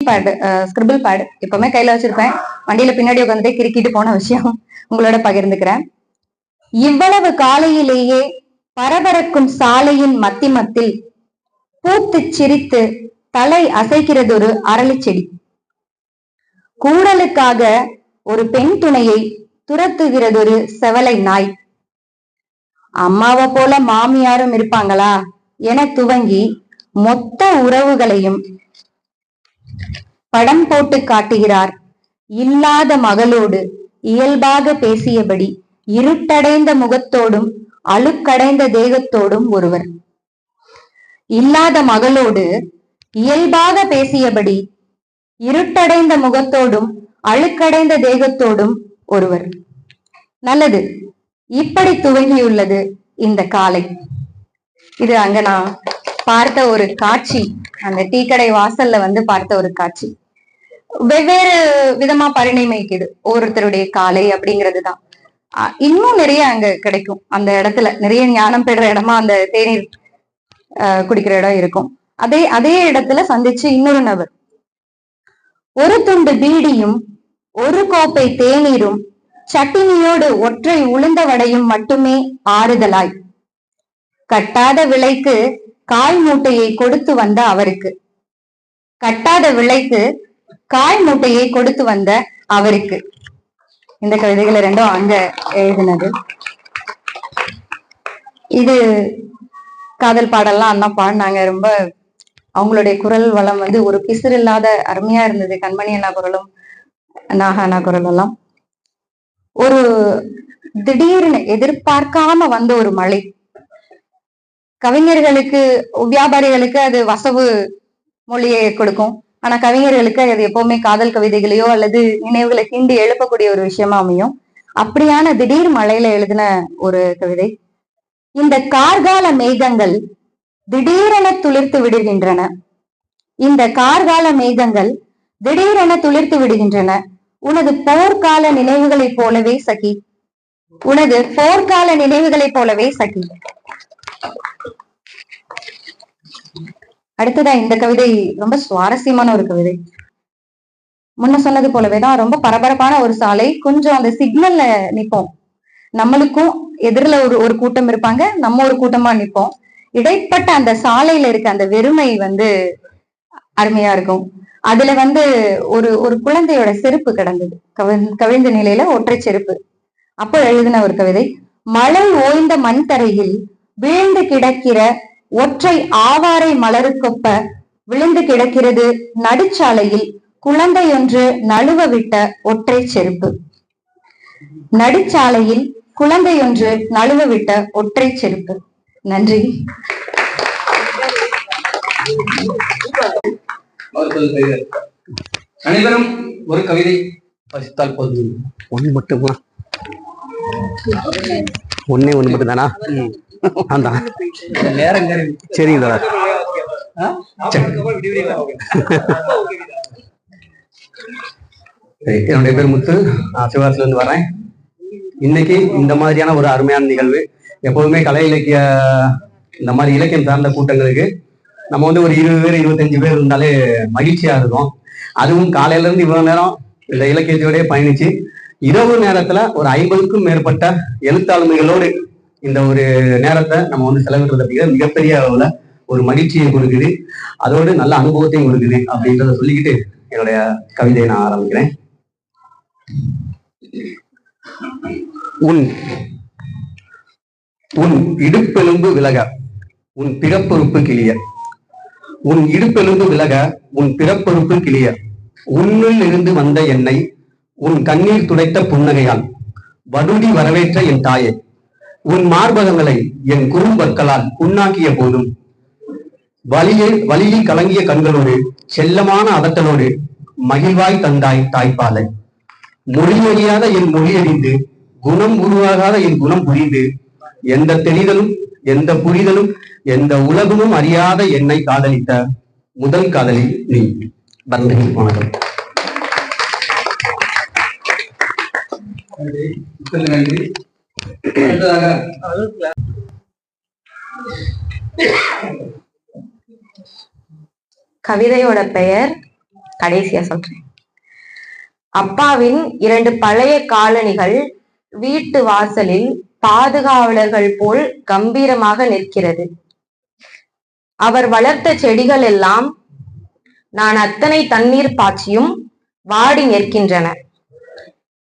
Bad, scribble bad எப்பவுமே கையில வச்சிருப்பேன். வண்டியில பின்னாடி உட்காந்துட்டே கிறுக்கிட்டு போன விஷயம் உங்களோட பகிர்ந்துக்கிறேன். இவ்வளவு காலையிலேயே பரபரக்கும் சாலையின் மத்திமத்தில் பூத்து சிரித்து தலை அசைக்கிறது ஒரு அரளி செடி. கூடலுக்காக ஒரு பெண் துணையை துரத்துகிறது ஒரு செவலை நாய். அம்மாவை போல மாமியாரும் இருப்பாங்களா என துவங்கி மொத்த உறவுகளையும் படம் போட்டு காட்டுகிறார். இல்லாத மகளோடு இயல்பாக பேசியபடி இருட்டடைந்த முகத்தோடும் அழுக்கடைந்த தேகத்தோடும் ஒருவர். இல்லாத மகளோடு இயல்பாக பேசியபடி இருட்டடைந்த முகத்தோடும் அழுக்கடைந்த தேகத்தோடும் ஒருவர். நல்லது, இப்படி துவங்கியுள்ளது இந்த காலை. இது அங்க நான் பார்த்த ஒரு காட்சி, அந்த டீ கடை வாசல்ல பார்த்த ஒரு காட்சி. வெவ்வேறு விதமா பரிணமிக்குது ஒவ்வொருத்தருடைய காலை அப்படிங்கிறதுதான். இன்னும் நிறைய அங்க கிடைக்கும். அந்த இடத்துல நிறைய ஞானம் பெறுற இடமா அந்த தேநீர் குடிக்கிற இடம் இருக்கும். அதே இடத்துல சந்திச்சு இன்னொரு நபர் ஒரு துண்டு பீடியும் ஒரு கோப்பை தேநீரும் சட்டினியோடு ஒற்றை உளுந்த வடையும் மட்டுமே ஆறுதலாய் கட்டாத விலைக்கு காய் மூட்டையை கொடுத்து வந்த அவருக்கு. கட்டாத விலைக்கு காய் மூட்டையை கொடுத்து வந்த அவருக்கு. இந்த கவிதைகளை ரெண்டும் அங்க எழுதினது. இது காதல் பாடல்லாம் அண்ணா பாடினாங்க. ரொம்ப அவங்களுடைய குரல் வளம் ஒரு பிசிறு இல்லாத அருமையா இருந்தது. கண்மணி அண்ணா குரலும் நாக அண்ணா குரல் எல்லாம். ஒரு திடீர்னு எதிர்பார்க்காம வந்த ஒரு மழை. கவிஞர்களுக்கு, வியாபாரிகளுக்கு அது வசவு மொழியை கொடுக்கும். ஆனா கவிஞர்களுக்கு அது எப்பவுமே காதல் கவிதைகளையோ அல்லது நினைவுகளை கிண்டி எழுப்பக்கூடிய ஒரு விஷயமா அமையும். அப்படியான திடீர் மழையில எழுதின ஒரு கவிதை. இந்த கார்கால மேகங்கள் திடீரென துளிர்த்து விடுகின்றன. இந்த கார்கால மேகங்கள் திடீரென துளிர்த்து விடுகின்றன. உனது போர்க்கால நினைவுகளைப் போலவே சகி. உனது போர்க்கால நினைவுகளைப் போலவே சகி. அடுத்ததா இந்த கவிதை ரொம்ப சுவாரஸ்யமான ஒரு கவிதை. முன்ன சொன்னது போலவேதான் ரொம்ப பரபரப்பான ஒரு சாலை. கொஞ்சம் அந்த சிக்னல்ல நிப்போம். நம்மளுக்கும் எதிரில ஒரு கூட்டம் இருப்பாங்க, நம்ம ஒரு கூட்டமா நிப்போம். இடைப்பட்ட அந்த சாலையில இருக்க அந்த வெறுமை அருமையா இருக்கும். அதுல ஒரு குழந்தையோட செருப்பு கிடந்தது, கவிழ்ந்த நிலையில ஒற்றை செருப்பு. அப்போ எழுதின ஒரு கவிதை. மழை ஓய்ந்த மண் தரையில் வீழ்ந்து கிடக்கிற ஒற்றை ஆவாரை மலருக்கொப்ப விழுந்து கிடக்கிறது நடுச்சாலையில் குழந்தையொன்று நழுவ விட்ட ஒற்றை செருப்பு. நடுச்சாலையில் குழந்தையொன்று நழுவ விட்ட ஒற்றை செருப்பு. நன்றி. அனைவரும் ஒரு கவிதை வாசித்தால் போதும். ஒண்ணு மட்டுமா? ஒண்ணு மட்டும் தானா? நேரம் சரிங்க. என்னுடைய பேர் முத்து, நான் சிவகாசில இருந்து வரேன். இன்னைக்கு இந்த மாதிரியான ஒரு அருமையான நிகழ்வு. எப்போதுமே கலை இலக்கிய இந்த மாதிரி இலக்கியம் சார்ந்த கூட்டங்களுக்கு நம்ம ஒரு 20 பேர் 25 பேர் இருந்தாலே மகிழ்ச்சியா இருக்கும். அதுவும் காலையில இருந்து இவ்வளவு நேரம் இந்த இலக்கியத்தோடய பயணிச்சு இரவு நேரத்துல ஒரு 50க்கும் மேற்பட்ட எழுத்தாளுமைகளோடு இந்த ஒரு நேரத்தை நம்ம செலவிடுறது அப்படிங்கிறது மிகப்பெரிய அளவுல ஒரு மகிழ்ச்சியை கொடுக்குது. அதோடு நல்ல அனுபவத்தையும் கொடுக்குது அப்படின்றத சொல்லிக்கிட்டு என்னுடைய கவிதையை நான் ஆரம்பிக்கிறேன். உன் இடுப்பெலும்பு விலக உன் பிறப்பொறுப்பு கிளிய. உன் இடுப்பெலும்பு விலக உன் பிறப்பொறுப்பு கிளிய. உன்னில் இருந்து வந்த என்னை உன் கண்ணீர் துடைத்த புன்னகையால் வடுடி வரவேற்ற என் தாயை. உன் மார்பகங்களை என் குறும்பற்களால் புண்ணாக்கிய போதும் வழியில் கலங்கிய கண்களோடு செல்லமான அதட்டலோடு மகிழ்வாய் தந்தாய் தாய்ப்பாலை. மொழியறியாத என் மொழியறிந்து குணம் உருவாகாத என் குணம் புரிந்து எந்த தெரிதலும் எந்த புரிதலும் எந்த உலகமும் அறியாத என்னை காதலித்த முதல் காதலி நீ. வணக்கம். கவிதையோட பெயர் கடைசியா சொல்றேன். அப்பாவின் 2 பழைய காலணிகள் வீட்டு வாசலில் பாதுகாவலர்கள் போல் கம்பீரமாக நிற்கிறது. அவர் வளர்த்த செடிகள் எல்லாம் நான் அத்தனை தண்ணீர் பாய்ச்சியும் வாடி நிற்கின்றன.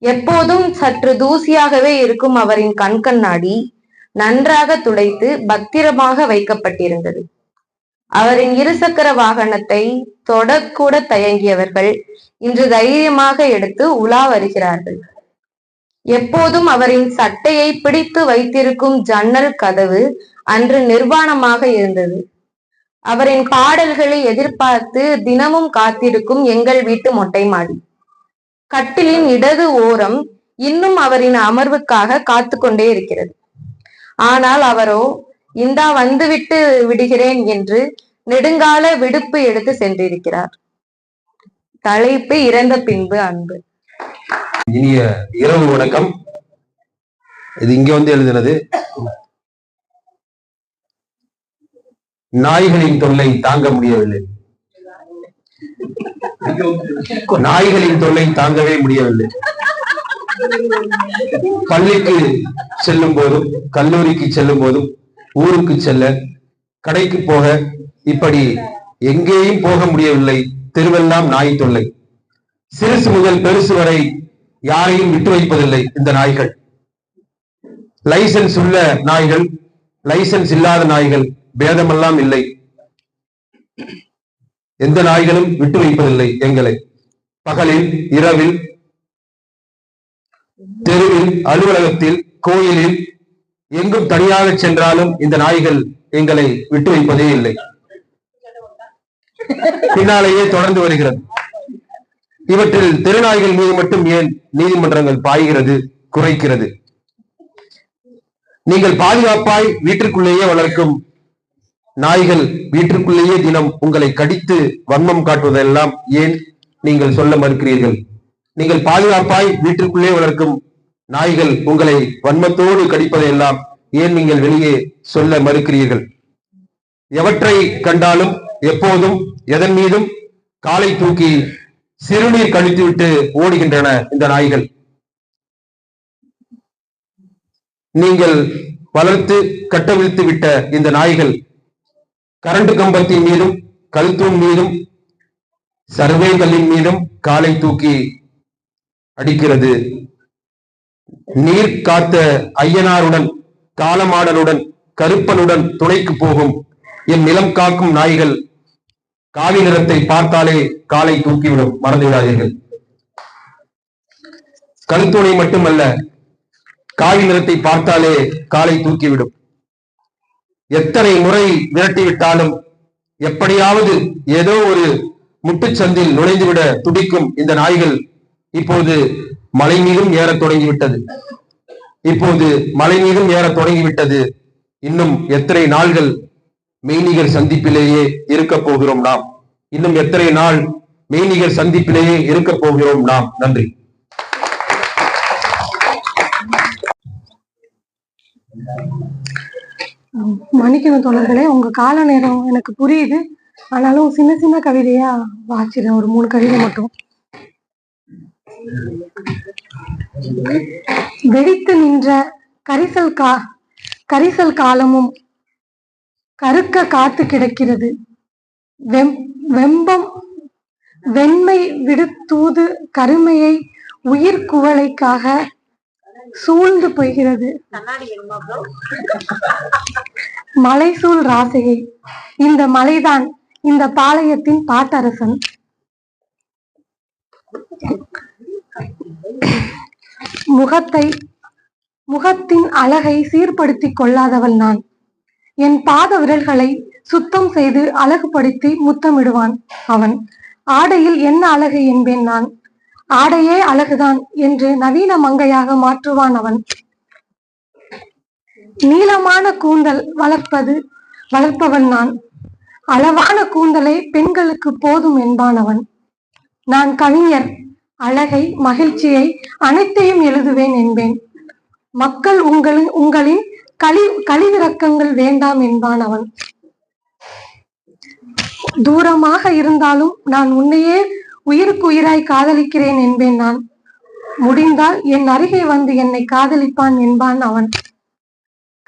எப்போதும் சற்று தூசியாகவே இருக்கும் அவரின் கண்கண்ணாடி நன்றாக துடைத்து பத்திரமாக வைக்கப்பட்டிருந்தது. அவரின் இருசக்கர வாகனத்தை தொடக்கூட தயங்கியவர்கள் இன்று தைரியமாக எடுத்து உலா வருகிறார்கள். எப்போதும் அவரின் சட்டையை பிடித்து வைத்திருக்கும் ஜன்னல் கதவு அன்று நிர்வாணமாக இருந்தது. அவரின் பாடல்களை எதிர்பார்த்து தினமும் காத்திருக்கும் எங்கள் வீட்டு மொட்டை மாடி கட்டிலின் இடது ஓரம் இன்னும் அவரின் அமர்வுக்காக காத்து கொண்டே இருக்கிறது. ஆனால் அவரோ இந்தா வந்துவிட்டு விடுகிறேன் என்று நெடுங்கால விடுப்பு எடுத்து சென்றிருக்கிறார். தலைப்பு இறந்த பின்பு அன்பு. இனிய இரவு வணக்கம். இது இங்க வந்து எழுதினது. நாய்களின் தொல்லை தாங்க முடியவில்லை. நாய்களின் தொல்லை தாங்கவே முடியவில்லை. பள்ளிக்கு செல்லும் போதும், கல்லூரிக்கு செல்லும் போதும், ஊருக்கு செல்ல, கடைக்கு போக, இப்படி எங்கேயும் போக முடியவில்லை. தெருவெல்லாம் நாய் தொல்லை. சிறுசு முதல் பெருசு வரை யாரையும் விட்டு வைப்பதில்லை இந்த நாய்கள். லைசன்ஸ் உள்ள நாய்கள், லைசன்ஸ் இல்லாத நாய்கள், பேதமெல்லாம் இல்லை. எந்த நாய்களும் விட்டு வைப்பதில்லை எங்களை. பகலில், இரவில், தெருவில், அலுவலகத்தில், கோயிலில், எங்கும் தனியாக சென்றாலும் இந்த நாய்கள் எங்களை விட்டு வைப்பதே இல்லை. பின்னாலேயே தொடர்ந்து வருகிறது. இவற்றில் தெருநாய்கள் மீது மட்டும் ஏன் நீதிமன்றங்கள் பாய்கிறது, குறைக்கிறது? நீங்கள் பாதுகாப்பாய் வீட்டிற்குள்ளேயே வளர்க்கும் நாய்கள் வீட்டிற்குள்ளேயே தினம் உங்களை கடித்து வன்மம் காட்டுவதெல்லாம் ஏன் நீங்கள் சொல்ல மறுக்கிறீர்கள்? நீங்கள் பாதுகாப்பாய் வீட்டிற்குள்ளே வளர்க்கும் நாய்கள் உங்களை வன்மத்தோடு கடிப்பதையெல்லாம் ஏன் நீங்கள் வெளியே சொல்ல மறுக்கிறீர்கள்? எவற்றை கண்டாலும் எப்போதும் எதன் மீதும் காலை தூக்கி சிறுநீர் கழித்துவிட்டு ஓடுகின்றன இந்த நாய்கள். நீங்கள் வளர்த்து கட்டவிழ்த்து விட்ட இந்த நாய்கள் கரண்ட் கம்பத்தின் மீதும், கல்தூண் மீதும், சர்வே கல்லின் மீதும் காலை தூக்கி அடிக்கிறது. நீர் காத்த ஐயனாருடன், காலமாடனுடன், கருப்பனுடன் துணைக்கு போகும் என் நிலம் காக்கும் நாய்கள் காவி நிறத்தை பார்த்தாலே காலை தூக்கிவிடும். மறந்து விடாதீர்கள். கழுத்துணை மட்டுமல்ல, காவி நிறத்தை பார்த்தாலே காலை தூக்கிவிடும். எத்தனை முறை விரட்டிவிட்டாலும் எப்படியாவது ஏதோ ஒரு முட்டுச்சந்தில் நுழைந்துவிட துடிக்கும் இந்த நாய்கள் இப்போது மலை மீதும் ஏற தொடங்கிவிட்டது. இன்னும் எத்தனை நாள்கள் மெய்நிகர் சந்திப்பிலேயே இருக்க போகிறோம் நாம். இன்னும் எத்தனை நாள் மெய்நிகர் சந்திப்பிலேயே இருக்க போகிறோம் நாம். நன்றி. மன்னிக்கணும் தோழர்களே, உங்க கால நேரம் எனக்கு புரியுது. ஆனாலும் சின்ன சின்ன கவிதையா வாசிக்கிறேன், ஒரு 3 கவிதை மட்டும். வெடித்து நின்ற கரிசல் காலமும் கருக்க காத்து கிடக்கிறது. வெண்மை விடுத்தூது கருமையை உயிர் குவளைக்காக சூழ்ந்து போகிறது. மலை சூழ் ராசையை, இந்த மலைதான் இந்த பாளையத்தின் பாட்டரசன். முகத்தின் அழகை சீர்படுத்திக் கொள்ளாதவள் நான். என் பாத விரல்களை சுத்தம் செய்து அழகுபடுத்தி முத்தமிடுவான் அவன். ஆடையில் என்ன அழகு என்பேன் நான். ஆடையே அழகுதான் என்று நவீன மங்கையாக மாற்றுவான் அவன். நீளமான கூந்தல் வளர்ப்பவன் நான். அளவான கூந்தலை பெண்களுக்கு போதும் என்பான் அவன். நான் கவிஞர், அழகை, மகிழ்ச்சியை அனைத்தையும் எழுதுவேன் என்பேன். மக்கள் உங்களின் கழிவிறக்கங்கள் வேண்டாம் என்பான் அவன். தூரமாக இருந்தாலும் நான் உன்னையே உயிருக்கு உயிராய் காதலிக்கிறேன் என்பேன் நான். முடிந்தால் என் அருகே வந்து என்னை காதலிப்பான் என்பான் அவன்.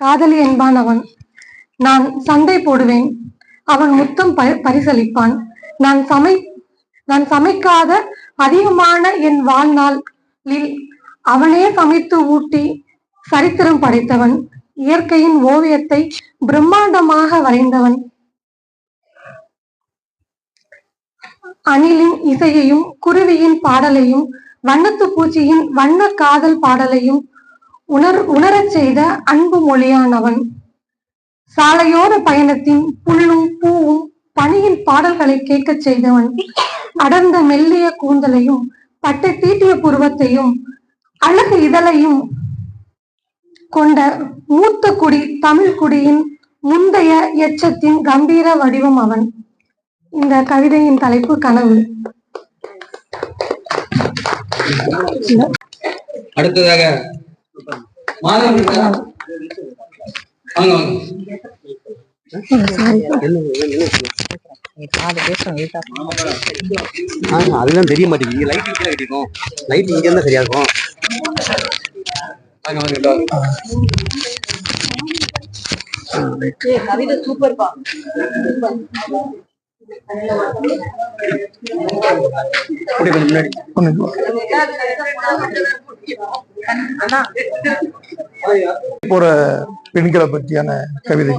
காதலி என்பான் அவன். நான் சண்டை போடுவேன், அவன் முத்தம் பரிசளிப்பான். நான் சமைக்காத அதிகமான என் வாழ்நாளில் அவனே சமைத்து ஊட்டி சரித்திரம் படைத்தவன். இயற்கையின் ஓவியத்தை பிரம்மாண்டமாக வரைந்தவன். அணிலின் இசையையும் குருவியின் பாடலையும் வண்ணத்து பூச்சியின் வண்ண காதல் பாடலையும் உணரச் செய்த அன்பு மொழியானவன். சாலையோர பயணத்தின் புல்லும் பூவும் பனியின் பாடல்களை கேட்கச் செய்தவன். அடர்ந்த மெல்லிய கூந்தலையும் பட்டை தீட்டிய புருவத்தையும் அழகு இதழையும் கொண்ட மூத்த குடி தமிழ் குடியின் முந்தைய எச்சத்தின் கம்பீர வடிவம் அவன். இந்த கவிதையின் தலைப்பு கனவு. அடுத்ததாக அதுதான் தெரிய மாட்டேங்குது. லைட் இங்கே கிடைக்கும், லைட் இங்க இருந்தா சரியா இருக்கும். கவிதை சூப்பர்பா. போற பெண்களை பற்றியான கவிதை,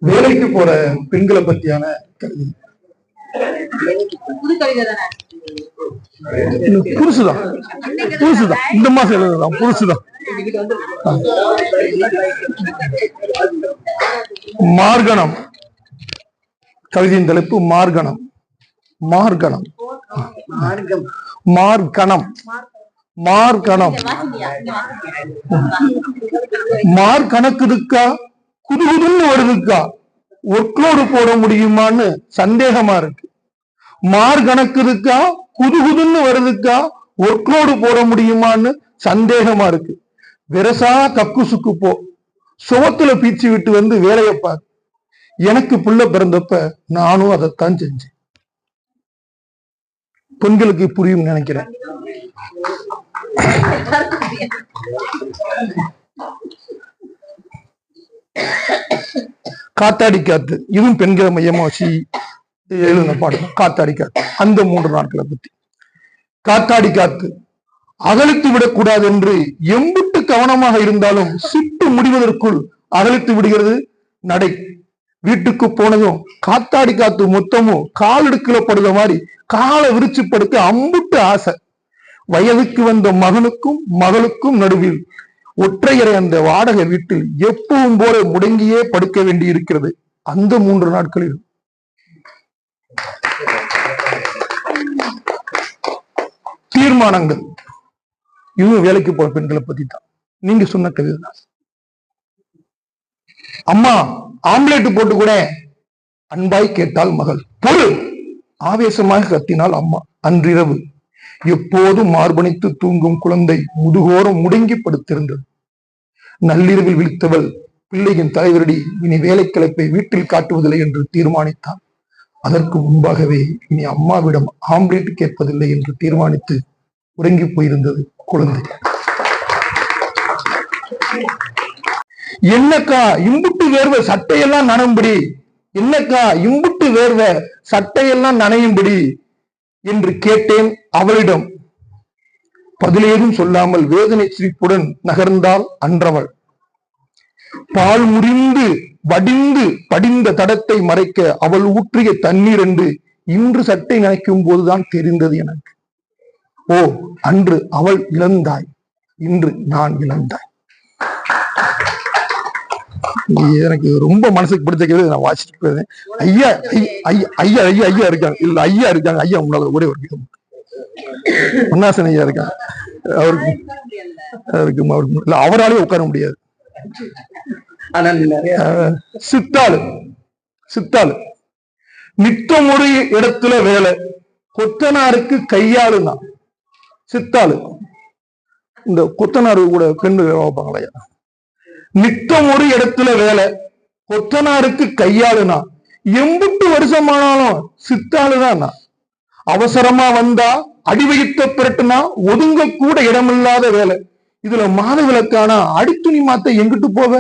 வேலைக்கு போற பெண்களை பற்றியான கவிதை. புதுசுதான் இந்த மாசம் எழுதுதான் புதுசுதான். மார்கணம். கவிதையின் தலைப்பு மார்கணம். மார்கணம் மார்கணம் மார்கணம். மார்கணக்குதுக்கா குதுகுதுன்னு வருதுக்கா, ஒர்க்லோடு போட முடியுமான்னு சந்தேகமா இருக்கு. மார்கணக்குதுக்கா குதுகுதுன்னு வருதுக்கா, ஒர்க்லோடு போட முடியுமான்னு சந்தேகமா இருக்கு. வெரசா கக்குசுக்கு போ, சுவத்துல பீச்சு விட்டு வந்து வேலையை பாரு. எனக்கு பிள்ளை பிறந்தப்ப நானும் அதைத்தான் செஞ்சேன். பெண்களுக்கு புரியும் நினைக்கிறேன். காத்தாடி காத்து, இதுவும் பெண்களை மையமா வச்சு எழுதின பாடம். காத்தாடி காத்து அந்த 3 நாட்களை பத்தி. காத்தாடி காத்து அகழித்து விடக்கூடாது என்று எம்புட்டு கவனமாக இருந்தாலும் சுட்டு முடிவதற்குள் அகழித்து விடுகிறது நடை. வீட்டுக்கு போனதும் காத்தாடி காத்து மொத்தமும் கால் எடுக்கல படுத மாதிரி காலை விரிச்சு படுக்க அம்புட்டு ஆசை. வயதுக்கு வந்த மகனுக்கும் மகளுக்கும் நடுவில் ஒற்றையறை அந்த வாடகை வீட்டில் எப்பவும் போல முடங்கியே படுக்க வேண்டி இருக்கிறது அந்த 3 நாட்களில். தீர்மானங்கள், இதுவும் வேலைக்கு போற பெண்களை பத்தி தான். நீங்க சொன்ன கவிதை தான். அம்மா ஆம்லேட் போட்டு கூட, அன்பாய் கேட்டால் மகள். பொருள் ஆவேசமாக கத்தினாள் அம்மா. அன்றிரவு எப்போதும் மார்பணித்து தூங்கும் குழந்தை முதுகோரம் முடங்கி படுத்திருந்தது. நள்ளிரவில் விழித்தவள் பிள்ளையின் தலைவரடி இனி வேலை கிளப்பை வீட்டில் காட்டுவதில்லை என்று தீர்மானித்தாள். அதற்கு முன்பாகவே இனி அம்மாவிடம் ஆம்லேட் கேட்பதில்லை என்று தீர்மானித்து உறங்கி போயிருந்தது குழந்தை. என்னக்கா இம்புட்டு வேர்வை சட்டையெல்லாம் நனையும்படி, என்னக்கா இம்புட்டு வேர்வை சட்டையெல்லாம் நனையும்படி என்று கேட்டேன் அவளிடம். பதிலேதும் சொல்லாமல் வேதனை சிரிப்புடன் நகர்ந்தாள் அன்றவள். பால் முறிந்து வடிந்து படிந்த தடத்தை மறைக்க அவள் ஊற்றிய தண்ணீர் என்று இன்று சட்டை நனைக்கும் போதுதான் தெரிந்தது எனக்கு. ஓ, அன்று அவள் இழந்தாய், இன்று நான் இழந்தாய். எனக்கு ரொம்ப மனசுக்கு பிடிச்ச நான் வாசிட்டு போயிருந்தேன். ஐயா ஐயா ஐயா ஐயா ஐயா இருக்காங்க, இல்ல ஐயா இருக்காங்க. ஐயா உங்களால ஒரே ஒரு பொன்னாசன் ஐயா இருக்காங்க. அவருக்கு இல்ல, அவராலே உட்கார முடியாது. சித்தாளு சித்தாளு நித்தம் ஒரு இடத்துல வேலை, கொத்தனாருக்கு கையாளுனா. சித்தாளு இந்த கொத்தனாரு கூட பெண்ணு வேலை வைப்பாங்களா? நித்தம் ஒரு இடத்துல வேலை, கொத்தனாருக்கு கையாளுனா. எம்புட்டு வருஷமானாலும் சித்தாளுதான். அவசரமா வந்தா அடிவயித்த பிரட்டுனா ஒதுங்க கூட இடமில்லாத வேலை. இதுல மாதவிலக்கான அடித்துணி மாத்த எங்கிட்டு போவ?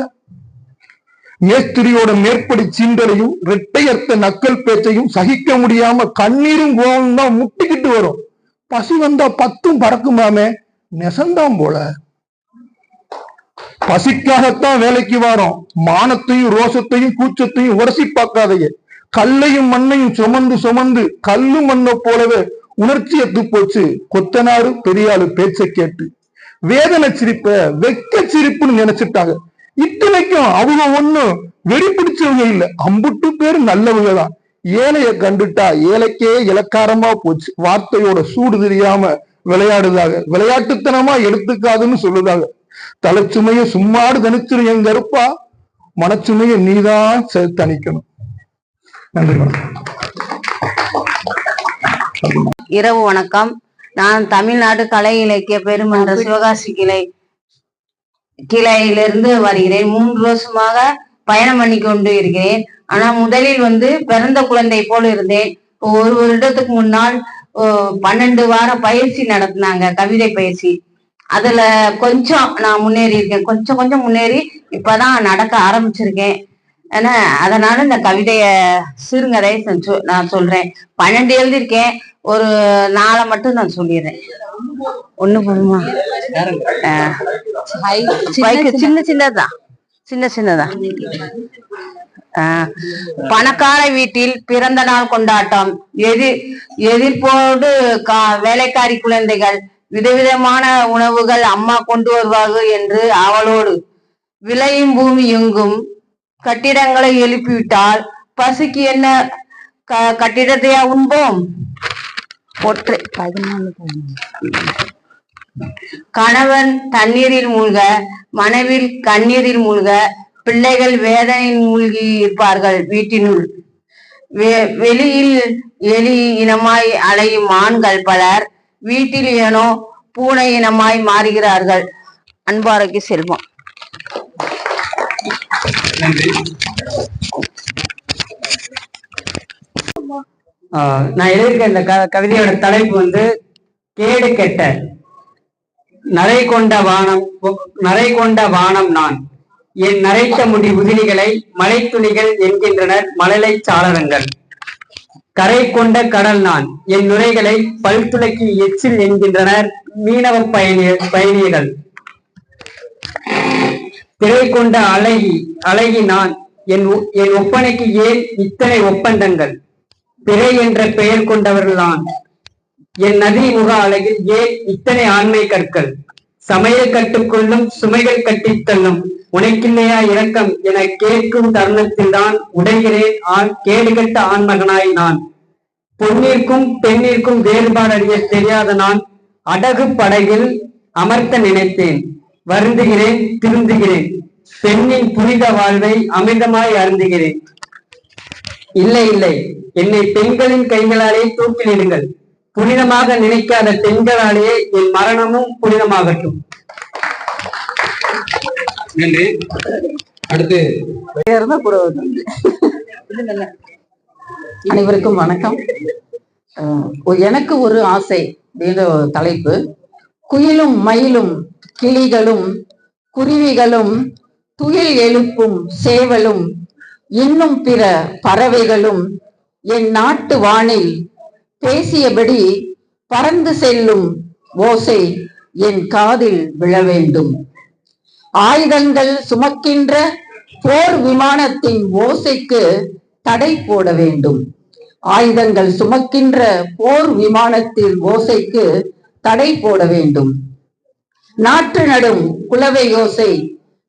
மேஸ்திரியோட மேற்படி சீண்டலையும் இரட்டையர்த்த நக்கல் பேச்சையும் சகிக்க முடியாம கண்ணீரும் கோவம் தான் முட்டிக்கிட்டு வரும். பசி வந்தா 10ம் பறக்குமாமே, நெசந்தான் போல. பசிக்காகத்தான் வேலைக்கு வரோம். மானத்தையும் ரோசத்தையும் கூச்சத்தையும் உரசி பார்க்காதையே. கல்லையும் மண்ணையும் சுமந்து சுமந்து கல்லு மண்ணை போலவே உணர்ச்சியத்து போச்சு கொத்தனாரு பெரியாளு பேச்ச கேட்டு. வேதனை சிரிப்ப வெக்க சிரிப்புன்னு நினைச்சிட்டாங்க. இத்தனைக்கும் அவங்க ஒண்ணும் வெறி பிடிச்சவங்க இல்ல, அம்புட்டு பேரு நல்லவங்க தான். ஏழைய கண்டுட்டா ஏழைக்கே இலக்காரமா போச்சு. வார்த்தையோட சூடு தெரியாம விளையாடுதாக, விளையாட்டுத்தனமா எடுத்துக்காதுன்னு சொல்லுதாங்க. தலைச்சுமைய சும்மாடு தனிச்சிரு எங்க இருப்பா, மனச்சுமைய நீதான் தணிக்கணும். நன்றி. இரவு வணக்கம். நான் தமிழ்நாடு கலை இலக்கிய பெருமன்ற சிவகாசி கிளையிலிருந்து வருகிறேன். 3 வருஷமாக பயணம் பண்ணி கொண்டு இருக்கிறேன். ஆனா முதலில் பிறந்த குழந்தை போல இருந்தேன். 1 வருடத்துக்கு முன்னால் 12 வார பயிற்சி நடத்தினாங்க, கவிதை பயிற்சி. அதுல கொஞ்சம் நான் முன்னேறி இருக்கேன், கொஞ்சம் முன்னேறி இப்பதான் நடக்க ஆரம்பிச்சிருக்கேன். ஏன்னா அதனால இந்த கவிதைய சிறுகதை நான் சொல்றேன். 12 எழுதியிருக்கேன், ஒரு 4 மட்டும் நான் சொல்லிடுறேன். ஒண்ணு போதுமா? சின்னதான். பணக்கார வீட்டில் பிறந்த நாள் கொண்டாட்டம். எதிர்ப்போடு வேலைக்காரி குழந்தைகள் விதவிதமான உணவுகள் அம்மா கொண்டு வருவார்கள் என்று அவளோடு விளையும் பூமி எங்கும் கட்டிடங்களை எழுப்பிவிட்டால் பசிக்கு என்ன கட்டிடத்தையா உண்போம்? ஒற்றை 14. கணவன் தண்ணீரில் மூழ்க, மனைவில் கண்ணீரில் மூழ்க, பிள்ளைகள் வேதனையில் மூழ்கி இருப்பார்கள் வீட்டினுள். வெளியில் எலி இனமாய் அலையும் ஆண்கள் பலர் வீட்டில் ஏனோ பூனை இனமாய் மாறுகிறார்கள். அன்பாரோக்கிய செல்வம். நான் எழுதியிருக்க இந்த கவிதையோட தலைப்பு கேடு கெட்ட. நரை கொண்ட வானம் நான், என் நரைத்த முடி உதிரிகளை மலை துளிகள் என்கின்றனர் மழலை சாளரங்கள். கரை கொண்ட கடல் நான், என் நுரைகளை பல்துளைக்கு எச்சில் என்கின்றனர் மீனவ பயணிகள். திரை கொண்ட அழகி நான், என் ஒப்பனைக்கு ஏன் இத்தனை ஒப்பந்தங்கள்? பிறை என்ற பெயர் கொண்டவர்கள் நான், என் நதி முக அழகில் ஏன் இத்தனை ஆண்மை கற்கள்? சமையல் கட்டுக்கொள்ளும் சுமைகள் கட்டித்தள்ளும் உனக்கில்லையா இரக்கம் என கேட்கும் தருணத்தில் தான் உடைகிறேன் கேடுகட்ட ஆண்மகனாய் நான். பொன்னிற்கும் பெண்ணிற்கும் வேறுபாடறிய தெரியாத நான் அடகு படகில் அமர்த்த நினைத்தேன். வருந்துகிறேன், திருந்துகிறேன், பெண்ணின் புனித வாழ்வை அமிர்தமாய் அருந்துகிறேன். இல்லை, என்னை பெண்களின் கைகளாலே தூக்கிலிடுங்கள். புனிதமாக நினைக்காத பெண்களாலே என் மரணமும் புனிதமாகட்டும். நன்றி. அடுத்து அனைவருக்கும் வணக்கம். எனக்கு ஒரு ஆசை அப்படின்ற தலைப்பு. குயிலும் மயிலும் கிளிகளும் குருவிகளும் துயில் எழுப்பும் சேவலும் இன்னும் பிற பறவைகளும் என் நாட்டு வானில் பேசியபடி பறந்து செல்லும் ஓசை என் காதில் விழ வேண்டும். ஆயுதங்கள் சுமக்கின்ற போர் விமானத்தின் ஓசைக்கு தடை போட வேண்டும். ஆயுதங்கள் சுமக்கின்ற போர் விமானத்தின் ஓசைக்கு தடை போட வேண்டும். நாற்று நடும் குலவை ஓசை,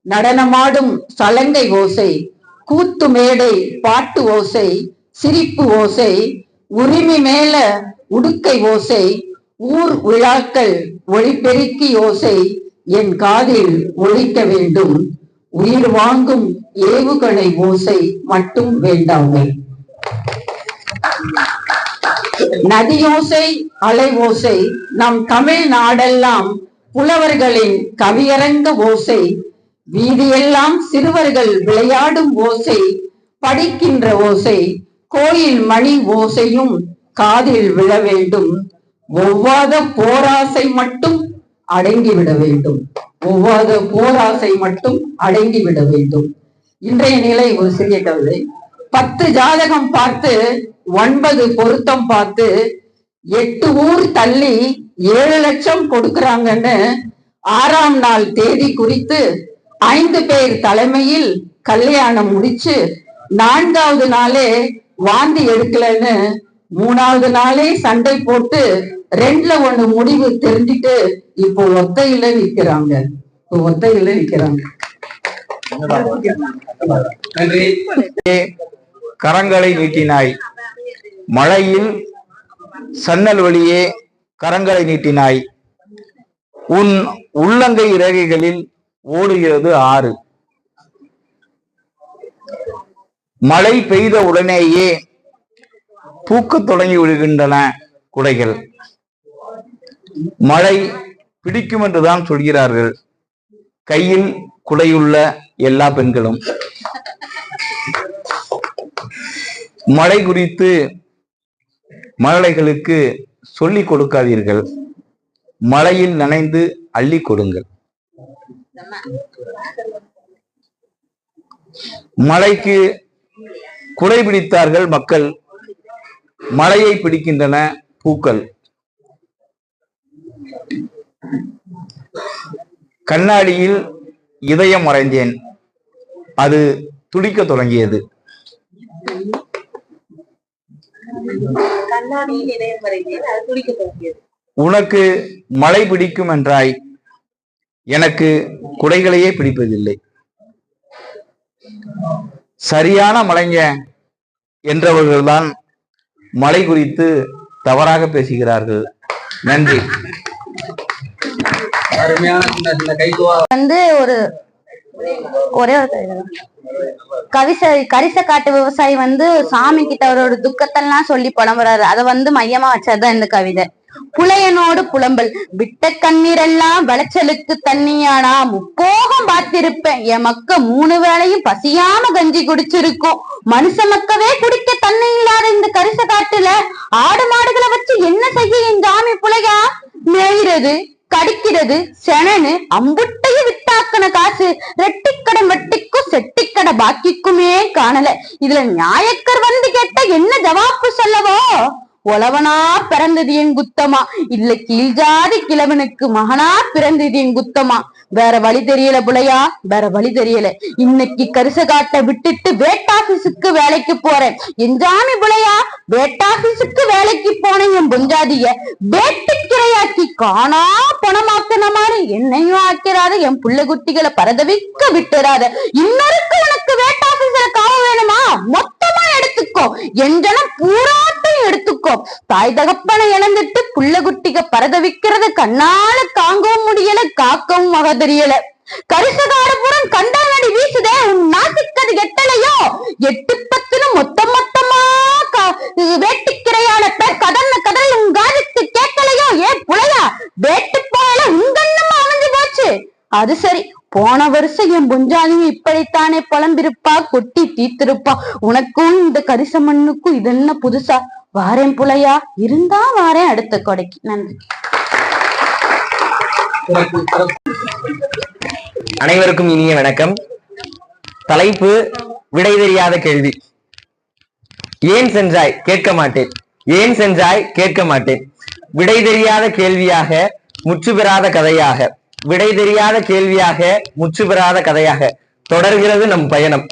நடனமாடும் சலங்கை ஓசை, கூத்து மேடை பாட்டு ஓசை, சிரிப்பு ஓசை, உரிமை மேல உடுக்கை ஓசை, ஊர் விழாக்கள் ஒளிபெருக்கி ஓசை என் காதில் ஒலிக்க வேண்டும். உயிர் வாங்கும் ஏவுகணை ஓசை மட்டும் வேண்டாமே. நதியோசை அலை ஓசை, நம் தமிழ் நாடெல்லாம் புலவர்களின் கவியரங்க ஓசை, வீதியெல்லாம் சிறுவர்கள் விளையாடும் ஓசை, படிக்கின்ற ஓசை, கோயில் மணி ஓசையும் காதில் விழ வேண்டும். ஒவ்வாத போராசை மட்டும் அடங்கிவிட வேண்டும். ஒவ்வாத போராசை மட்டும் அடங்கிவிட வேண்டும். இன்றைய நிலை ஒரு சிறிய கவிதை. 10 ஜாதகம் பார்த்து 9 பொருத்தம் பார்த்து 8 ஊர் தள்ளி 7 லட்சம் கொடுக்கறாங்கன்னு 6ஆம் நாள் தேதி குறித்து 5 பேர் தலைமையில் கல்யாணம் முடிச்சு 4வது நாளே வாந்தி எடுக்கலன்னு 3வது நாளே சண்டை போட்டு 2ல 1 முடிவு தெரிஞ்சுட்டு இப்போ ஒத்தையில நிக்கிறாங்க. கரங்களை நீட்டினாய், மழையில் சன்னல் வழியே கரங்களை நீட்டினாய், உன் உள்ளங்கை இறகைகளில் ஓடுகிறது ஆறு. மழை பெய்த உடனேயே பூக்கத் தொடங்கி விடுகின்றன குடைகள். மழை பிடிக்கும் என்றுதான் சொல்கிறார்கள் கையில் குடையுள்ள எல்லா பெண்களும். மழை குறித்து மழலைகளுக்கு சொல்லிக் கொடுக்காதீர்கள், மழையில் நனைந்து அள்ளி கொடுங்கள். மழைக்கு குடை பிடித்தார்கள் மக்கள், மழையை பிடிக்கின்றன பூக்கள். கண்ணாடியில் இதயம் வரைந்தேன், அது துடிக்க தொடங்கியது. உனக்கு மழை பிடிக்கும் என்றாய், எனக்கு குடைகளையே பிடிப்பதில்லை. சரியான மழைங்க என்றவர்கள்தான் மழை குறித்து தவறாக பேசுகிறார்கள். நன்றி. வந்து ஒரே ஒரு கரிச காட்டு விவசாயி வந்து சாமி கிட்ட அவரோட துக்கத்தெல்லாம் சொல்லி புலம்புறாரு. அதை வந்து மையமா வச்சதுதான் இந்த கவிதை. புலையனோடு புலம்பல் விட்ட கண்ணீரெல்லாம் விளைச்சலுக்கு தண்ணியானா, முப்போகம் பார்த்திருப்பேன் என் மக்க 3 வேளையும் பசியாம கஞ்சி குடிச்சிருக்கும். மனுஷ மக்கவே குடிக்க தண்ணி இல்லாத இந்த கரிச காட்டுல ஆடு மாடுகளை வச்சு என்ன செய்ய என் ஜாமி புலையா? மேயிறது, கடிக்கிறது, செனனு அம்புட்டையும் விட்டாக்கன காசு ரெட்டிக்கடை வட்டிக்கும் செட்டிக்கடை பாக்கிக்குமே காணல. இதுல நியாயக்கர் வந்து கேட்ட என்ன ஜவாப்பு சொல்லவோ? உழவனா பிறந்தது என் குத்தமா, இல்ல கீழ்ஜாதி கிழவனுக்கு மகனா பிறந்தது என் குத்தமா? வேற வழி தெரியல புலையா, வேற வழி தெரியல. இன்னைக்கு கரிச காட்டை விட்டுட்டு வேட்டாபீஸுக்கு வேலைக்கு போறேன். என் ஜாமி புலையா, வேட்டாபீஸுக்கு வேலைக்கு போனேன் என் பொஞ்சாதிய வேட்டுக்கிரையாக்கி காணா பணமாக்கின மாதிரி என்னையும் ஆக்கிறாத, என் புள்ள குட்டிகளை பரதவிக்க விட்டுறாத. இன்னொருக்கு உனக்கு வேட்டாபீஸ்ல காவ வேணுமா? மொத்தமா எடுத்துக்கோ, என் ஜனம் பூராட்டையும் எடுத்துக்கோ. தாய் தகப்பனை இழந்துட்டு புள்ள குட்டிக பரதவிக்கிறது கண்ணால தாங்கவும் முடியல, காக்கவும் மக தெரியல. கரிசகாடு புறம் கண்டானடி வீசுதே, உன் நாசிக்கது எட்டலையோ? 8-10 மொத்தமா வேட்டுக்கிரையான பேர் கதன்ன கதல் உன் காதுக்கு கேட்கலையோ? ஏன் புலையா, வேட்டு போல உங்கன்னமா அமைஞ்சு போச்சு. அது சரி, போன வருஷம் என் பொஞ்சாதியும் இப்படித்தானே புலம்பிருப்பா, கொட்டி தீத்திருப்பா. உனக்கும் இந்த கரிச மண்ணுக்கும் இதென்ன புதுசா? வாரேன் புலையா, இருந்தா வாரேன் அடுத்த கொடைக்கு. நன்றி. அனைவருக்கும் இனிய வணக்கம். தலைப்பு விடை தெரியாத கேள்வி. ஏன் சென்றாய் கேட்க மாட்டேன், ஏன் சென்றாய் கேட்க மாட்டேன். விடை தெரியாத கேள்வியாக முற்று பெறாத கதையாக, விடை தெரியாத கேள்வியாக முற்று பெறாத கதையாக தொடர்கிறது நம் பயணம்.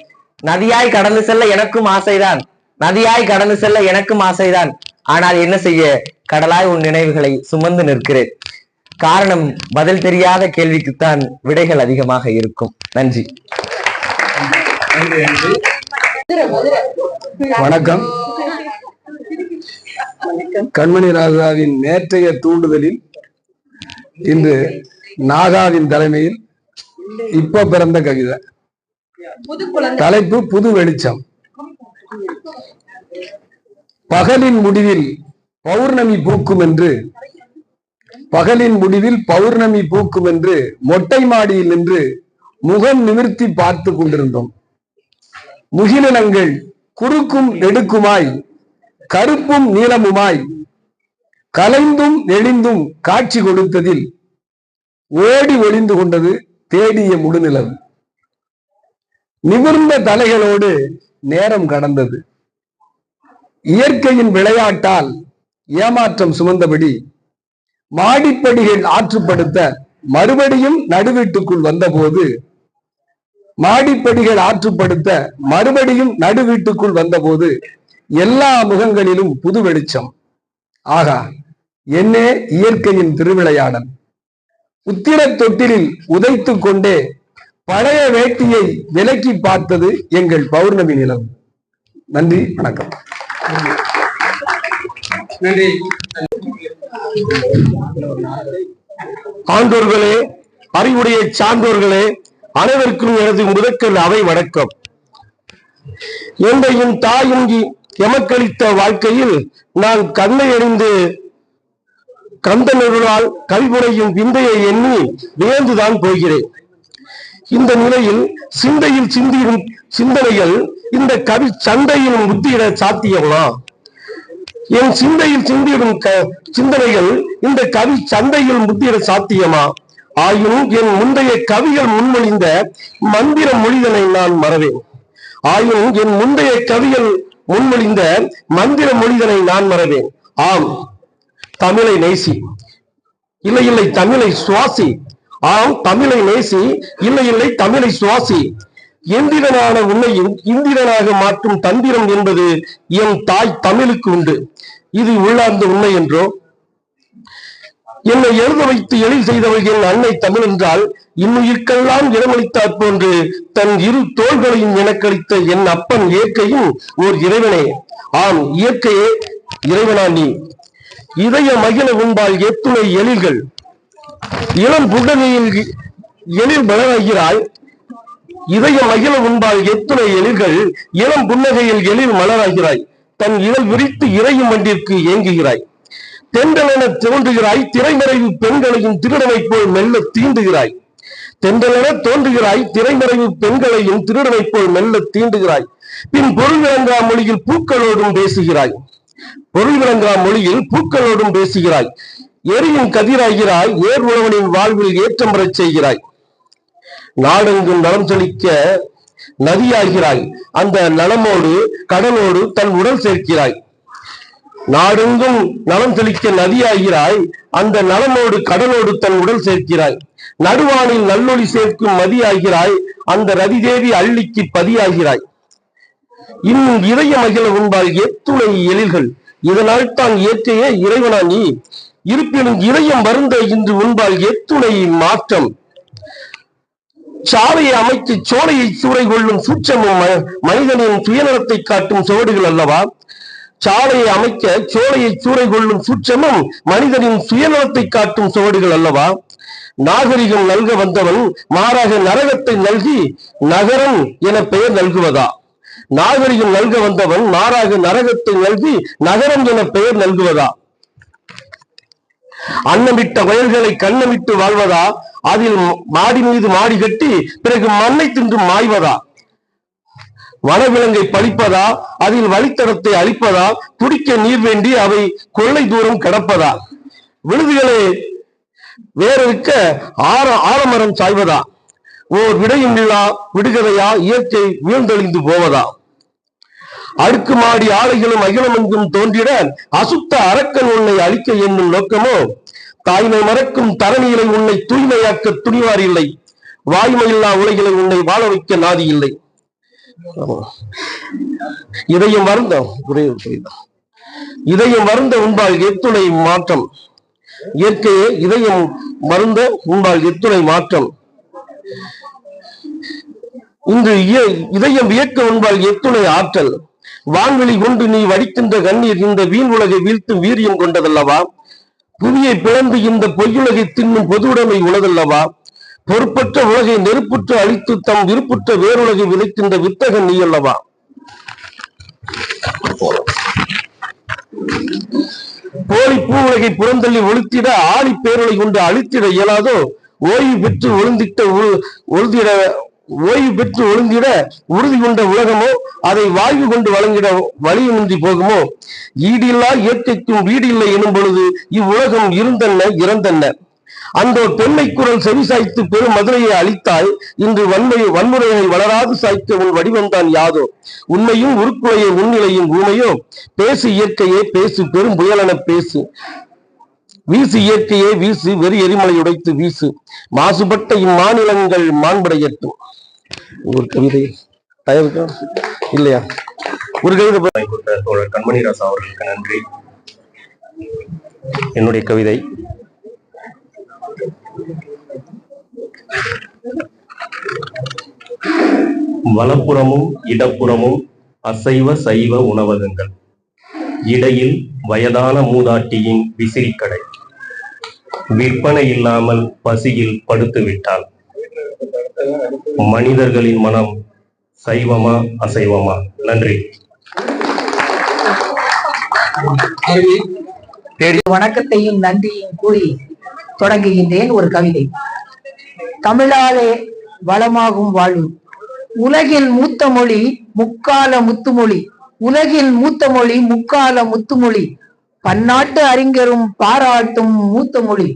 நதியாய் கடந்து செல்ல எனக்கும் ஆசைதான், நதியாய் கடந்து செல்ல எனக்கும் ஆசைதான். ஆனால் என்ன செய்ய, கடலாய் உன் நினைவுகளை சுமந்து நிற்கிறேன். காரணம், பதில் தெரியாத கேள்விக்குத்தான் விடைகள் அதிகமாக இருக்கும். நன்றி. வணக்கம். கண்மணி ராஜாவின் நேற்றைய தூண்டுதலில் இன்று நாகாவின் தலைமையில் இப்ப பிறந்த கவிதை. தலைப்பு புது வெளிச்சம். பகலின் முடிவில் பௌர்ணமி பூக்கும் என்று, பகலின் முடிவில் பௌர்ணமி பூக்கும் என்று மொட்டை மாடியில் நின்று முகம் நிமிர்த்தி பார்த்து கொண்டிருந்தோம். முகிலனங்கள் குறுக்கும் நெடுக்குமாய் கருப்பும் நீளமுமாய் கலைந்தும் நெளிந்தும் காட்சி கொடுத்ததில் ஓடி ஒளிந்து கொண்டது தேடிய முழுநிலவு. நிமிர்ந்த தலைகளோடு நேரம் கடந்தது. இயற்கையின் விளையாட்டால் ஏமாற்றம் சுமந்தபடி மாடிப்படிகள் ஆற்றுப்படுத்த மறுபடியும் நடுவீட்டுக்குள் வந்தபோது எல்லா முகங்களிலும் புது வெளிச்சம். ஆகா, என்னே இயற்கையின் திருவிளையாடல். உத்திர தொட்டிலில் உதைத்துக் கொண்டே பழைய வேட்டியை விலக்கி பார்த்தது எங்கள் பௌர்ணமி நிலவு. நன்றி, வணக்கம். நன்றி. ஆண்டோர்களே, அறிவுடைய சான்றோர்களே, அனைவருக்கும் எனது முதற்கல் அவை வணக்கம். எந்தையும் தாயும் எமக்களித்த வாழ்க்கையில் நான் கண்ணை எறிந்து கந்தனருளால் கவிபுரையும் விந்தையை எண்ணி வியந்துதான் போகிறேன். இந்த நிலையில் சிந்தையில் சிந்திடும் சிந்தனைகள் இந்த கவி சந்தையில் முத்தியிட சாத்தியமா? என் சிந்தையில் சிந்திடும் சிந்தனைகள் இந்த கவி சந்தையில் முத்தியிட சாத்தியமா? ஆயினும் என் முந்தைய கவிகள் முன்மொழிந்த மந்திர மொழிதனை நான் மறவேன். ஆம், தமிழை நேசி, இல்லை இல்லை தமிழை சுவாசி. ஆம், தமிழை நேசி, இல்லை இல்லை தமிழை சுவாசி. எந்திரனான உன்னையும் இந்திரனாக மாற்றும் தந்திரம் என்பது என் தாய் தமிழுக்கு உண்டு. இது உள்ளார்ந்த உண்மை என்றோ? என்னை எழுத வைத்து எழில் செய்தவள் என் அன்னை தமிழ் என்றால், இன்னுயிர்க்கெல்லாம் இடமளித்தாற் போன்று தன் இரு தோள்களையும் எனக்களித்த என் அப்பன் இயற்கையும் ஓர் இறைவனே. ஆம், இயற்கையே இறைவனா நீ. இதய மகிழ உண்பால் எத்துணை எழில்கள். இளம் புன்னகையில் எழில் மலராகிறாய். இதய மகிழ உண்பால் எத்துணை எழில்கள். இளம் புன்னகையில் எழில் மலராகிறாய். தன் இழல் விரித்து இறையும் வண்டிற்கு ஏங்குகிறாய். தென்றலென தோன்றுகிறாய். திரைமறைவு பெண்களையும் திருடனை போல் மெல்ல தீண்டுகிறாய். தென்றலென தோன்றுகிறாய். திரைமறைவு பெண்களையும் திருடனை போல் மெல்ல தீண்டுகிறாய். பின் பொருள் விளங்கா மொழியில் பூக்களோடும் பேசுகிறாய். எரியும் கதிராகிறாய். ஏர் உழவனின் வாழ்வில் ஏற்றம் பெறச் செய்கிறாய். நாடெங்கும் நலம் செழிக்க நதியாகிறாய். அந்த நலமோடு கடலோடு தன் உடல் சேர்க்கிறாய். நாடெங்கும் நலம் செழிக்க நதியாகிறாய். அந்த நலமோடு கடலோடு தன் உடல் சேர்க்கிறாய். நடுவானில் நல்லொளி சேர்க்கும் மதியாகிறாய். அந்த ரதிதேவி அள்ளிக்கு பதியாகிறாய். இன்னும் இதய மகிழ உண்பால் எத்துணை எழில்கள். இதனால் தான் இயற்கையே இறைவனா நீ. இருப்பினும் இதயம் வருந்த இன்று உண்பால் எத்துணை மாற்றம். சாலையை அமைத்து சோலையை சூறை கொள்ளும் சூட்சமும் மனிதனின் சுயநலத்தை காட்டும் சுவடுகள் அல்லவா? சாலையை அமைக்க சோலையை சூறை கொள்ளும் சூட்சமும் மனிதனின் சுயநலத்தை காட்டும் சுவடுகள் அல்லவா? நாகரிகம் நல்க வந்தவன் மாறாக நரகத்தை நல்கி நகரம் என பெயர் நல்குவதா? நாகரிகம் நல்க வந்தவன் மாறாக நரகத்தை நல்கி நகரம் என பெயர் நல்குவதா? அன்னமிட்ட வயல்களை கண்ணமிட்டு வாழ்வதா? அதில் மாடி மீது மாடி கட்டி பிறகு மண்ணை தின்று மாய்வதா? வனவிலங்கை பழிப்பதா? அதில் வழித்தடத்தை அழிப்பதா? குடிக்க நீர் வேண்டி அவை கொள்ளை தூரம் கிடப்பதா? விழுதுகளை வேறறுக்க ஆலமரம் சாய்வதா? ஓர் விடையும் இல்லா விடுகதையா? இயற்கை வீழ்ந்தொழிந்து போவதா? அடுக்குமாடி ஆலைகளும் அகிலமெங்கும் தோன்றிட அசுத்த அரக்கன் உன்னை அழிக்க என்னும் நோக்கமோ? தாய்மை மறக்கும் தரணிகளை உன்னை தூய்மையாக்க துணிவார் இல்லை. வாய்மையில்லா உலகிலை உன்னை வாழ வைக்க நாதி இல்லை. இதயம் வருந்த உண்பால் எத்துணை மாற்றம். இயற்கையே இதயம் வருந்த உண்பால் எத்துணை மாற்றம். இன்று இதயம் வியக்க உண்பால் எத்துணை ஆற்றல். வான்வெளி கொண்டு நீ வடிக்கின்ற கண்ணீர் இந்த வீண் உலகை வீழ்த்தும் வீரியம் கொண்டதல்லவா? புவியை பிளந்து இந்த பொய்யுலகை தின்னும் பொது உடைமை உலகல்லவா? பொறுப்பற்ற உலகை நெருப்புற்று அழித்து தம் விருப்புற்ற வேறுலகை விதைக்கின்ற வித்தகன் நீ அல்லவா? போலி பூ உலகை புறந்தள்ளி ஒழுத்திட ஆழி பேரொழி கொண்டு அழித்திட இயலாதோ? ஓய்வு பெற்று ஓய்வு பெற்று ஒழுங்கிட உறுதி கொண்ட உலகமோ அதை வாய்வு கொண்டு வழங்கிட வழியின்றி போகுமோ? ஈடில்லா இயற்கைக்கும் வீடு இல்லை எனும் பொழுது இவ்வுலகம் இருந்தன்ன இறந்தன்ன. அந்த பெண்மை குரல் செவிசாய்த்து பெரும் மதுரையை அளித்தாய். இன்று வன்முறையை வளராது சாய்க்க உன் வடிவம்தான் யாதோ? உண்மையும் உருக்குலைய உன்னிலையும் ஊமையோ? பேசு இயற்கையே பேசு, பெரும் புயலென பேசு. வீசு இயற்கையே வீசு, வெறி எரிமலை உடைத்து வீசு. மாசுபட்ட இம்மாநிலங்கள் மாண்படையட்டும். ஒரு கவிதை இல்லையா? ஒரு கவிதை தோழர் கண்மணி ராசா அவர்களுக்கு நன்றி. என்னுடைய கவிதை. வலப்புறமும் இடப்புறமும் அசைவ சைவ உணவகங்கள், இடையில் வயதான மூதாட்டியின் விசிறிக்கடை. விற்பனை இல்லாமல் பசியில் படுத்து விட்டாள். மனிதர்களின் மனம் சைவமா அசைவமா? நன்றி. வணக்கத்தையும் நன்றியும் கூறி தொடங்குகின்றேன் ஒரு கவிதை. தமிழாலே வளமாகும் வாழ்வு. உலகின் மூத்த மொழி முக்கால முத்துமொழி. உலகின் மூத்த மொழி முக்கால முத்துமொழி. பன்னாட்டு அறிஞரும் பாராட்டும் மூத்த மொழி.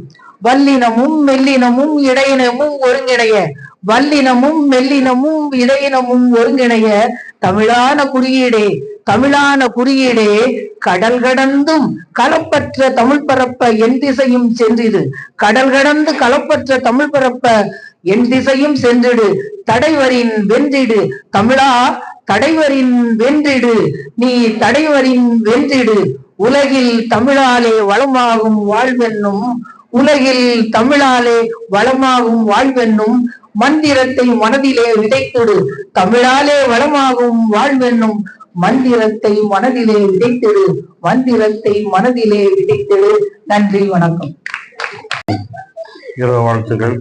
வல்லினமும் மெல்லினமும் இடையினமும் ஒருங்கிணைய. வல்லினமும் மெல்லினமும் இடையினமும் ஒருங்கிணைய. தமிழான குறியீடே தமிழான குறியீடே. கடல் கடந்தும் களப்பற்ற தமிழ் பரப்ப என் திசையும் சென்றிடு. கடல் கடந்து களப்பற்ற தமிழ் பரப்ப என் திசையும் சென்றிடு. தடைவரின் வென்றிடு தமிழா, தடைவரின் வென்றிடு நீ, தடைவரின் வென்றிடு. உலகில் தமிழாலே வளமாகும் வாழ்வென்னும், உலகில் தமிழாலே வளமாகும் வாழ்வென்னும் மந்திரத்தை மனதிலே விதைத்திடு. தமிழாலே வளமாகும் வாழ்வென்னும் மந்திரத்தை மனதிலே விதைத்திடு. மந்திரத்தை மனதிலே விதைத்திடு. நன்றி, வணக்கம். இரவு வாழ்த்துக்கள்.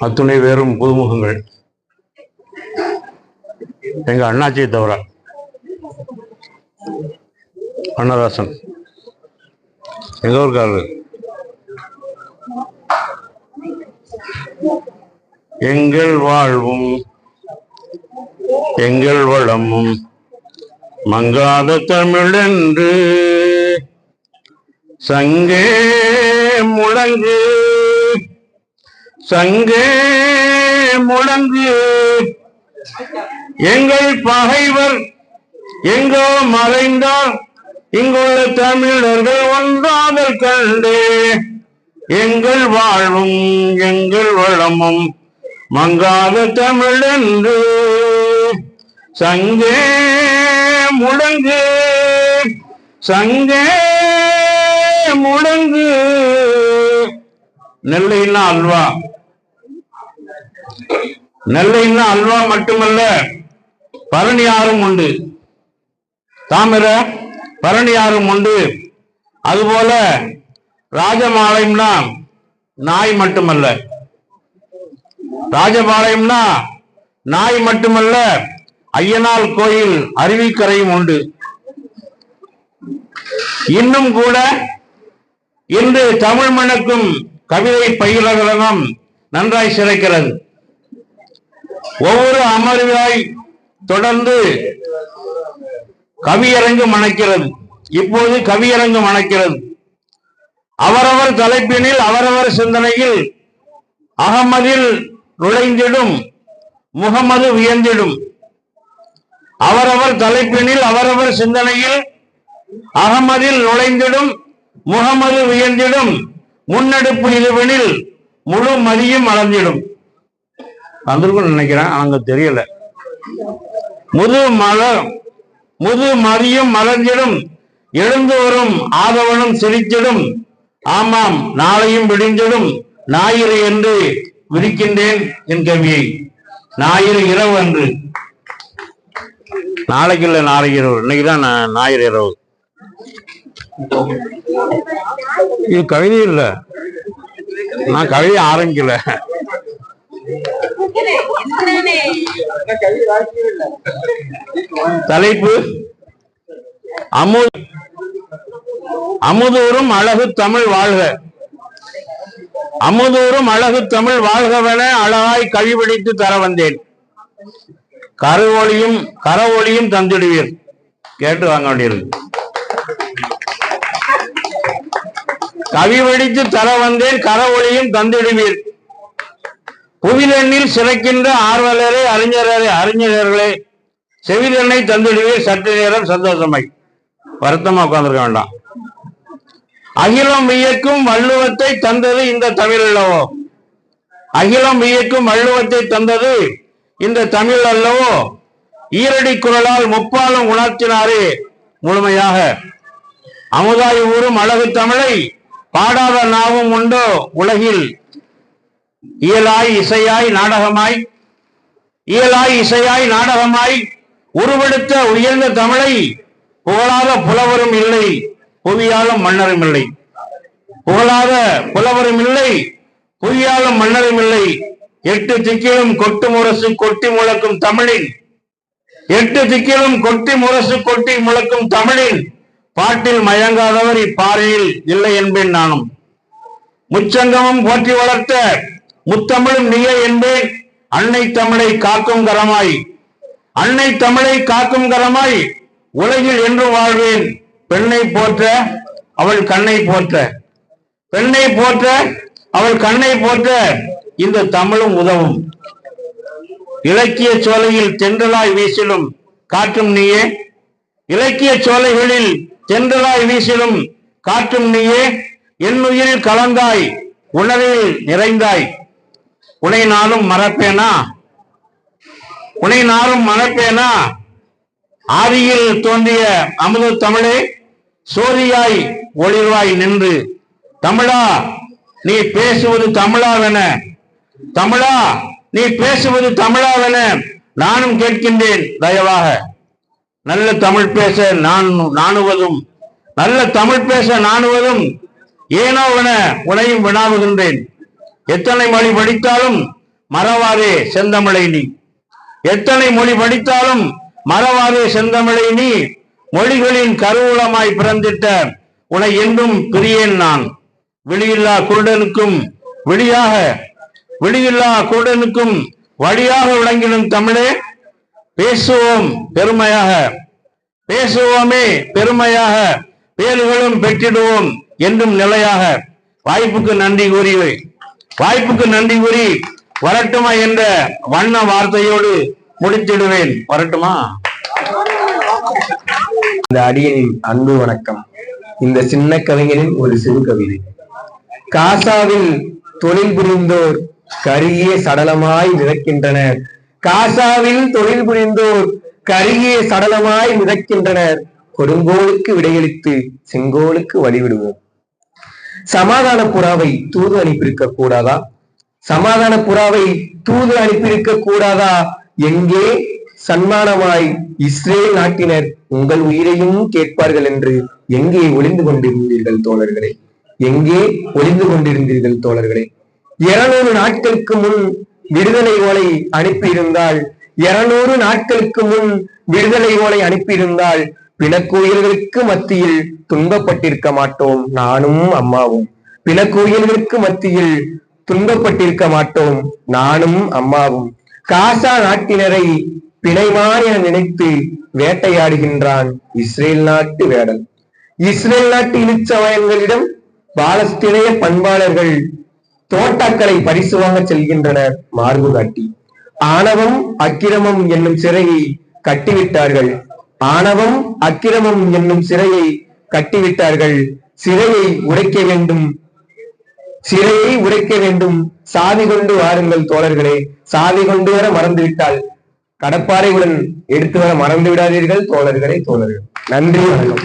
அத்துணை வேறும் புதுமுகங்கள். எங்க அண்ணாச்சியை தவிர அண்ணதாசன் எங்க ஊருக்காரரு. எங்கள் வாழ்வும் எங்கள் வளமும் மங்காத தமிழ் என்று சங்கே முழங்கு, சங்கே முழங்கு. எங்கள் பகைவர் எங்கோ மறைந்தார், இங்குள்ள தமிழர்கள் ஒன்றாதல் கண்டே. எங்கள் வாழ்வும் எங்கள் வளமும் மங்காத தமிழ் என்று சங்கே முழங்கு, சங்கே முழங்கு. நெல்லைன்னா அல்வா. நெல்லைன்னா அல்வா மட்டுமல்ல, பரணியாரும் உண்டு. தாமிர பரணியாரும் உண்டு. அதுபோல ராஜபாளையம்னா நாய் மட்டுமல்ல, ராஜபாளையம்னா நாய் மட்டுமல்ல, ஐயனார் கோயில் அருவிக்கரையும் உண்டு. இன்னும் கூட இன்று தமிழ் மணக்கும் கவிதை பயிலகம் நன்றாய் சிறக்கிறது. ஒவ்வொரு அமர்வாய் தொடர்ந்து கவியரங்கு மணக்கிறது. இப்போது கவியரங்கு மணக்கிறது. அவரவர் தலைப்பினில் அவரவர் சிந்தனையில் அகமதில் நுழைந்திடும் முகமது வியந்திடும். அவரவர் தலைப்பினில் அவரவர் சிந்தனையில் அகமதில் நுழைந்திடும் முகமது வியந்திடும். முன்னெடுப்பு இதுவெனில் முழு மதியும் அளந்திடும். வந்திருக்கும் நினைக்கிறேன், அங்க தெரியல. முது மதியும் மலர்ந்திடும். எழுந்து வரும் ஆதவனும் சிரித்திடும். ஆமாம், நாளையும் விடிந்திடும். ஞாயிறு என்று விரிக்கின்றேன் என் கவியை. ஞாயிறு இரவு அன்று. நாளைக்கு இல்லை, நாளைக்கு இரவு. இன்னைக்குதான் ஞாயிறு இரவு. இது கவிதை இல்ல, நான் கவிதை ஆரம்பிக்கல. தலைப்பு அமுதூரும் அழகு தமிழ் வாழ்க. அமுதூரும் அழகு தமிழ் வாழ்கவென அழகாய் கழிபிடித்து தர வந்தேன். கரவொளியும் தந்திடுவீர். கேட்டு வாங்க வேண்டியிருக்கு. கவி வெடித்து தர வந்தேன், கரவொளியும் தந்திடுவீர். புவிதெண்ணில் சிறக்கின்ற ஆர்வலரே, அறிஞர்களே, செவிதெண்ணை தந்திடுவீர். சற்று நேரம் சந்தோஷமாய். வருத்தமா உட்கார்ந்துருக்க வேண்டாம். அகிலம் வியக்கும் வள்ளுவத்தை தந்தது இந்த தமிழ் அல்லவோ. அகிலம் வியக்கும் வள்ளுவத்தை தந்தது இந்த தமிழ் அல்லவோ. ஈரடி குரலால் முப்பாலும் உணர்த்தினாரே முழுமையாக. அமுதாய் ஊரும் அழகு தமிழை பாடாத நாவும் உண்டோ உலகில். இயலாய் இசையாய் நாடகமாய் உருவெடுத்த உயர்ந்த தமிழை புகழாத புலவரும் இல்லை, புவியாலும் மன்னரும் இல்லை. புகழாத புலவரும் இல்லை, புவியாலும் மன்னரும் இல்லை. எட்டு திக்கிலும் கொட்டு முரசு கொட்டி முழக்கும் தமிழின், எட்டு திக்கிலும் கொட்டி முரசு கொட்டி முழக்கும் தமிழின் பாட்டில் மயங்காதவர் இப்பாறையில் இல்லை என்பேன் நானும். முச்சங்கமும் போற்றி வளர்த்த முத்தமிழும் நீயே என்பேன். அன்னை தமிழை காக்கும் கரமாய் உலகில் என்று வாழ்வேன். பெண்ணை போற்ற அவள் கண்ணை போற்ற இந்த தமிழும் உதவும். இலக்கிய சோலையில் தென்றலாய் வீசிலும் காற்றும் நீயே. இலக்கிய சோலைகளில் தென்றலாய் வீசிலும் காற்றும் நீயே. என் உயிரில் கலந்தாய், உணரில் நிறைந்தாய். உனை நாளும் மறப்பேனா. ஆதியில் தோன்றிய அமுத தமிழே, சோதியாய் ஒளிர்வாய் நின்று. தமிழா நீ பேசுவது தமிழாவென நானும் கேட்கின்றேன் தயவாக. நல்ல தமிழ் பேச நாணுவதும் ஏனோவென உனையும் வினாவுகின்றேன். எத்தனை மொழி படித்தாலும் மறவாதே செந்தமிழை நீ. மொழிகளின் கருவூலமாய் பிறந்திட்ட உனை என்றும் பிரியேன் நான். விழியில்லா குருடனுக்கும் வழியாக விளங்கிடும் தமிழே, பேசுவோமே பெருமையாக, பேர்களும் பெற்றிடுவோம் என்றும் நிலையாக. வாய்ப்புக்கு நன்றி கூறி வரட்டுமா என்ற வண்ண வார்த்தையோடு முடித்திடுவேன். வரட்டுமா? இந்த அடியனின் அன்பு வணக்கம். இந்த சின்ன கவிஞரின் ஒரு சிறு கவிதை. காசாவில் தொழில் புரிந்தோர் கருகிய சடலமாய் மிதக்கின்றனர். கொடுங்கோலுக்கு விடையளித்து செங்கோலுக்கு வழிவிடுவோம். சமாதான புறாவை தூது அனுப்பியிருக்க கூடாதா? எங்கே சன்மானமாய் இஸ்ரேல் நாட்டினர் உங்கள் உயிரையும் கேட்பார்கள் என்று எங்கே ஒளிந்து கொண்டிருந்தீர்கள் தோழர்களே? 200 நாட்களுக்கு முன் விடுதலை ஓலை அனுப்பியிருந்தால் பிணக்குயில்களுக்கு மத்தியில் துன்பப்பட்டிருக்க மாட்டோம் நானும் அம்மாவும். காசா நாட்டினரை பிணைமான் என நினைத்து வேட்டையாடுகின்றான் இஸ்ரேல் நாட்டு வேடல். இஸ்ரேல் நாட்டு இழிச்சவயன்களிடம் பாலஸ்தீனிய பண்பாளர்கள் தோட்டாக்களை பரிசு வாங்க செல்கின்றனர் மார்பு காட்டி. ஆணவம் அக்கிரமம் என்னும் சிறையை கட்டிவிட்டார்கள். சிறையை உடைக்க வேண்டும். சாவி கொண்டு வாருங்கள் தோழர்களே. சாவி கொண்டு வர மறந்துவிட்டால் கடப்பாறையுடன் எடுத்து வர மறந்து விடாதீர்கள் தோழர்களே. நன்றி, வணக்கம்.